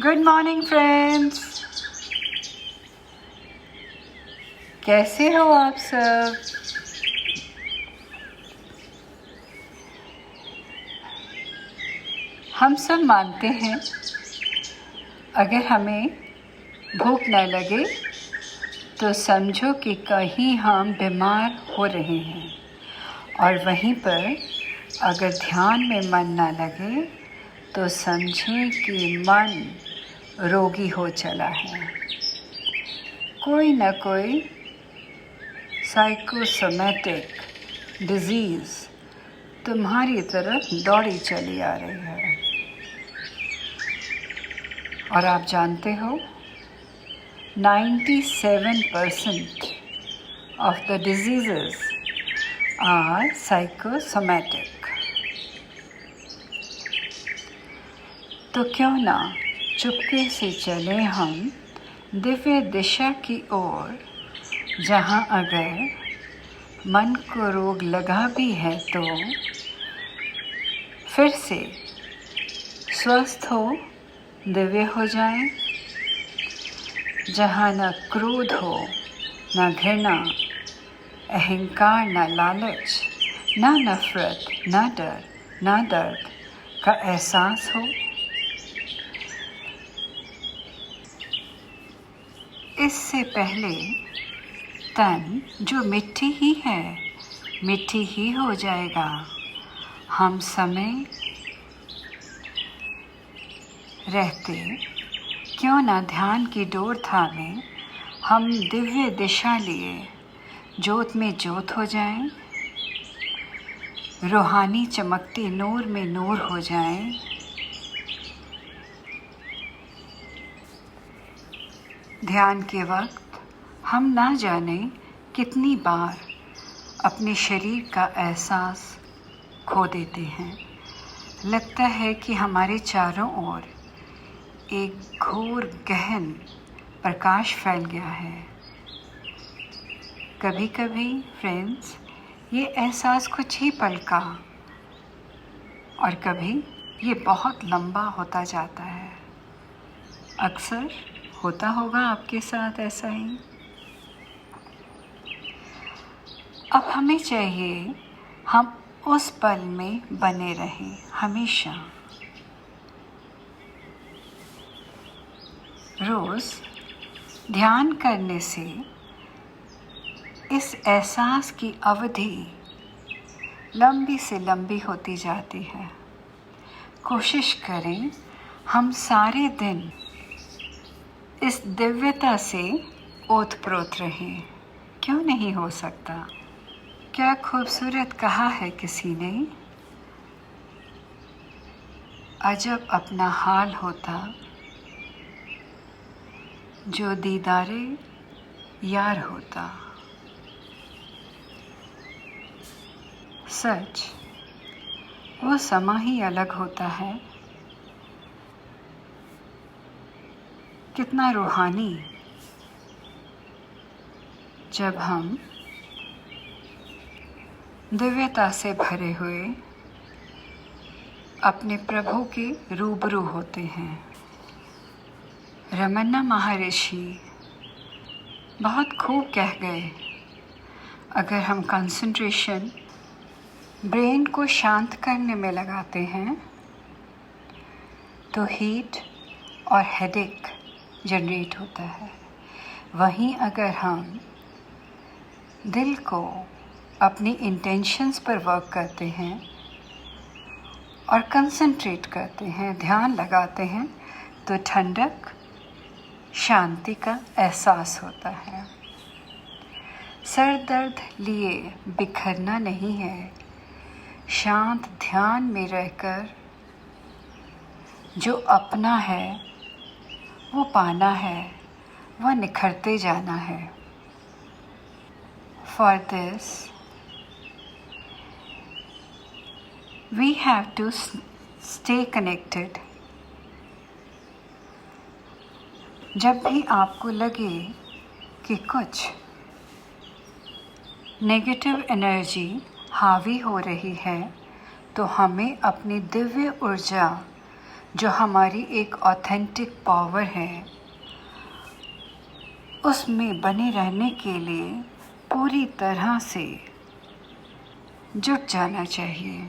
Good morning friends, कैसे हो आप सब। हम सब मानते हैं अगर हमें भूख न लगे तो समझो कि कहीं हम बीमार हो रहे हैं, और वहीं पर अगर ध्यान में मन न लगे तो समझें कि मन रोगी हो चला है। कोई न कोई साइकोसोमैटिक डिजीज़ तुम्हारी तरफ दौड़ी चली आ रही है। और आप जानते हो 97% of the diseases are psychosomatic। तो क्यों ना चुपके से चले हम दिव्य दिशा की ओर, जहाँ अगर मन को रोग लगा भी है तो फिर से स्वस्थ हो, दिव्य हो जाए, जहाँ न क्रोध हो, न घृणा, अहंकार, न लालच, न नफरत, न डर, न दर्द का एहसास हो। इससे पहले तन जो मिट्टी ही है, मिट्टी ही हो जाएगा। हम समय रहते क्यों ना ध्यान की डोर थामे हम दिव्य दिशा लिए ज्योत में ज्योत हो जाएं, रूहानी चमकती नूर में नूर हो जाएं। ध्यान के वक्त हम ना जाने कितनी बार अपने शरीर का एहसास खो देते हैं। लगता है कि हमारे चारों ओर एक घोर गहन प्रकाश फैल गया है। कभी कभी फ्रेंड्स, ये एहसास कुछ ही पल का, और कभी ये बहुत लंबा होता जाता है। अक्सर होता होगा आपके साथ ऐसा ही। अब हमें चाहिए हम उस पल में बने रहें हमेशा। रोज़ ध्यान करने से इस एहसास की अवधि लंबी से लंबी होती जाती है। कोशिश करें हम सारे दिन इस दिव्यता से ओतप्रोत रहें। क्यों नहीं हो सकता? क्या खूबसूरत कहा है किसी ने, अजब अपना हाल होता जो दीदारे यार होता। सच, वो समा ही अलग होता है। कितना रूहानी जब हम दिव्यता से भरे हुए अपने प्रभु के रूबरू होते हैं। रमन्ना महर्षि बहुत खूब कह गए, अगर हम कंसंट्रेशन ब्रेन को शांत करने में लगाते हैं तो हीट और हेडेक जनरेट होता है। वहीं अगर हम दिल को अपनी इंटेंशंस पर वर्क करते हैं और कंसंट्रेट करते हैं, ध्यान लगाते हैं, तो ठंडक, शांति का एहसास होता है। सर दर्द लिए बिखरना नहीं है, शांत ध्यान में रहकर जो अपना है वो पाना है, वह निखरते जाना है। For this, we have to stay connected। जब भी आपको लगे कि कुछ नेगेटिव एनर्जी हावी हो रही है, तो हमें अपनी दिव्य ऊर्जा जो हमारी एक ऑथेंटिक पावर है, उसमें बने रहने के लिए पूरी तरह से जुट जाना चाहिए।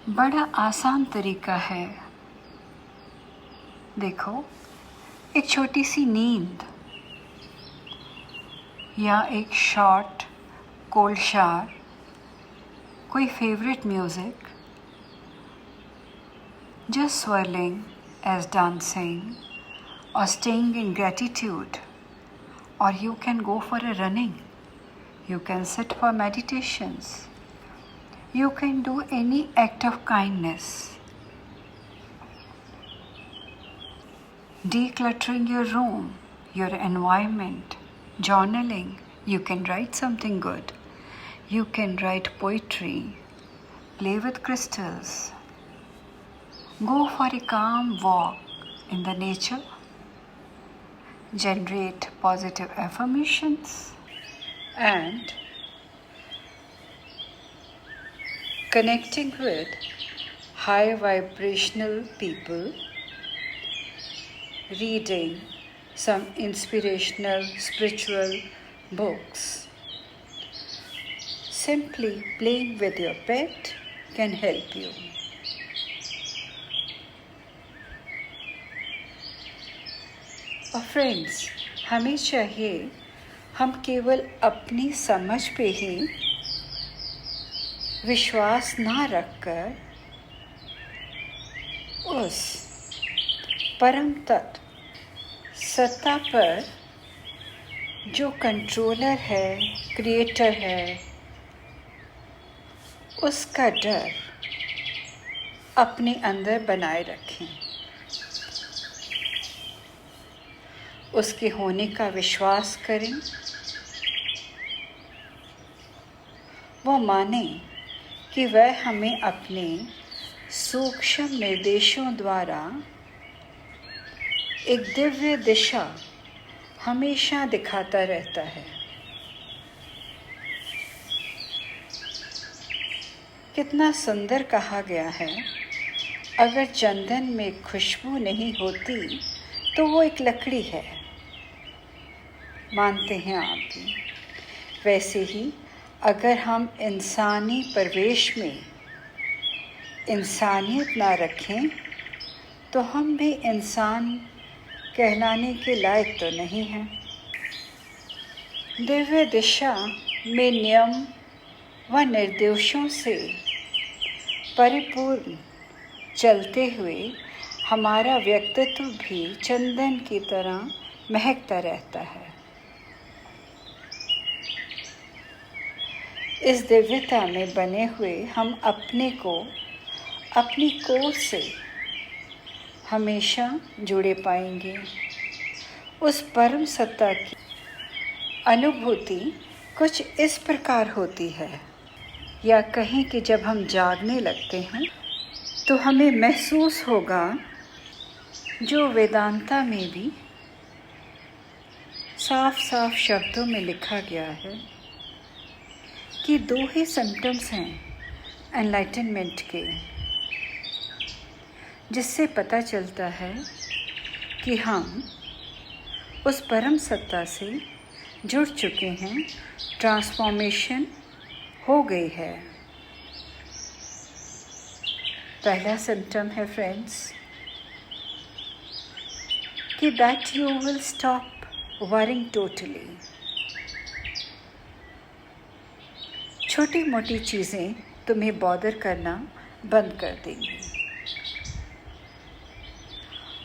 बड़ा आसान तरीका है। देखो, एक छोटी सी नींद या एक शॉर्ट कोल्ड शावर, कोई favourite music, just swirling as dancing or staying in gratitude, or you can go for a running, you can sit for meditations, you can do any act of kindness. Decluttering your room, your environment, journaling, you can write something good, you can write poetry, play with crystals, go for a calm walk in the nature, generate positive affirmations, and connecting with high vibrational people, reading some inspirational spiritual books, simply playing with your pet can help you. और friends, हमें चाहिए हम केवल अपनी समझ पे ही विश्वास ना रखकर उस परम तत्व सत्ता पर, जो कंट्रोलर है, क्रिएटर है, उसका डर अपने अंदर बनाए रखें, उसके होने का विश्वास करें, वो माने कि वह हमें अपने सूक्ष्म निर्देशों द्वारा एक दिव्य दिशा हमेशा दिखाता रहता है। कितना सुंदर कहा गया है, अगर चंदन में खुशबू नहीं होती तो वो एक लकड़ी है। मानते हैं आप भी? वैसे ही अगर हम इंसानी परिवेश में इंसानियत ना रखें तो हम भी इंसान कहलाने के लायक तो नहीं हैं। दिव्य दिशा में नियम व निर्देशों से परिपूर्ण चलते हुए हमारा व्यक्तित्व भी चंदन की तरह महकता रहता है। इस दिव्यता में बने हुए हम अपने को अपनी कोर से हमेशा जुड़े पाएंगे। उस परम सत्ता की अनुभूति कुछ इस प्रकार होती है, या कहें कि जब हम जागने लगते हैं तो हमें महसूस होगा, जो वेदांता में भी साफ साफ शब्दों में लिखा गया है कि दो ही सिम्टम्स हैं एनलाइटनमेंट के, जिससे पता चलता है कि हम उस परम सत्ता से जुड़ चुके हैं, ट्रांसफॉर्मेशन हो गई है। पहला सिम्टम है फ्रेंड्स कि that you will stop worrying totally. छोटी मोटी चीज़ें तुम्हें बॉदर करना बंद कर देंगी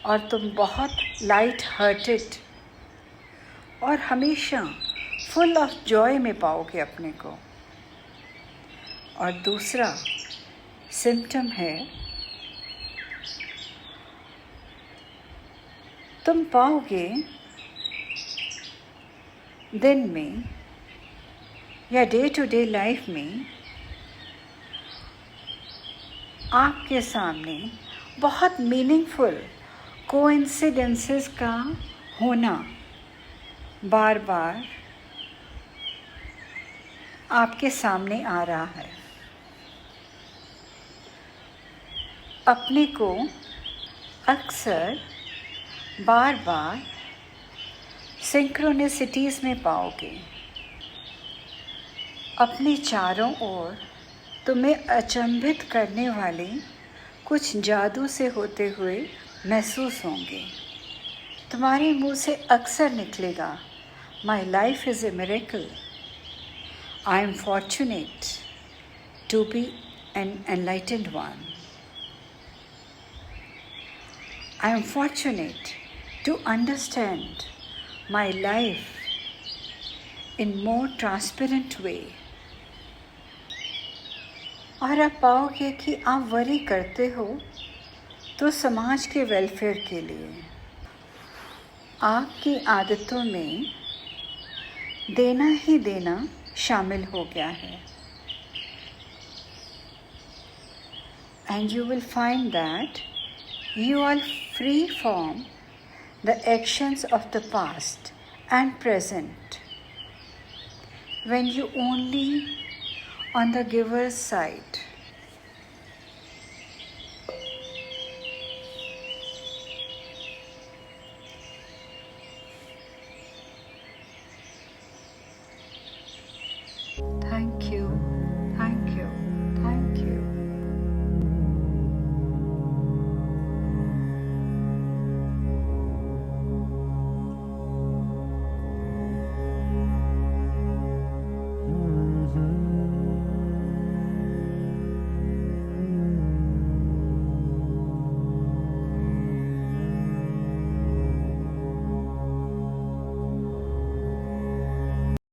और तुम बहुत लाइट हार्टेड और हमेशा फुल ऑफ जॉय में पाओगे अपने को। और दूसरा सिम्टम है, तुम पाओगे दिन में या डे टू डे लाइफ में आपके सामने बहुत मीनिंगफुल कोइंसिडेंसेस का होना बार बार आपके सामने आ रहा है। अपने को अक्सर बार बार सिंक्रोनिसिटीज़ में पाओगे। अपने चारों ओर तुम्हें अचंभित करने वाले कुछ जादू से होते हुए महसूस होंगे। तुम्हारे मुंह से अक्सर निकलेगा, my life is a miracle, I am fortunate to be an enlightened one, I am fortunate to understand my life in more transparent way. और आप पाओगे कि आप वरी करते हो तो समाज के वेलफेयर के लिए। आपकी आदतों में देना ही देना शामिल हो गया है। And you will find that you are free from the actions of the past and present when you only on the giver's side.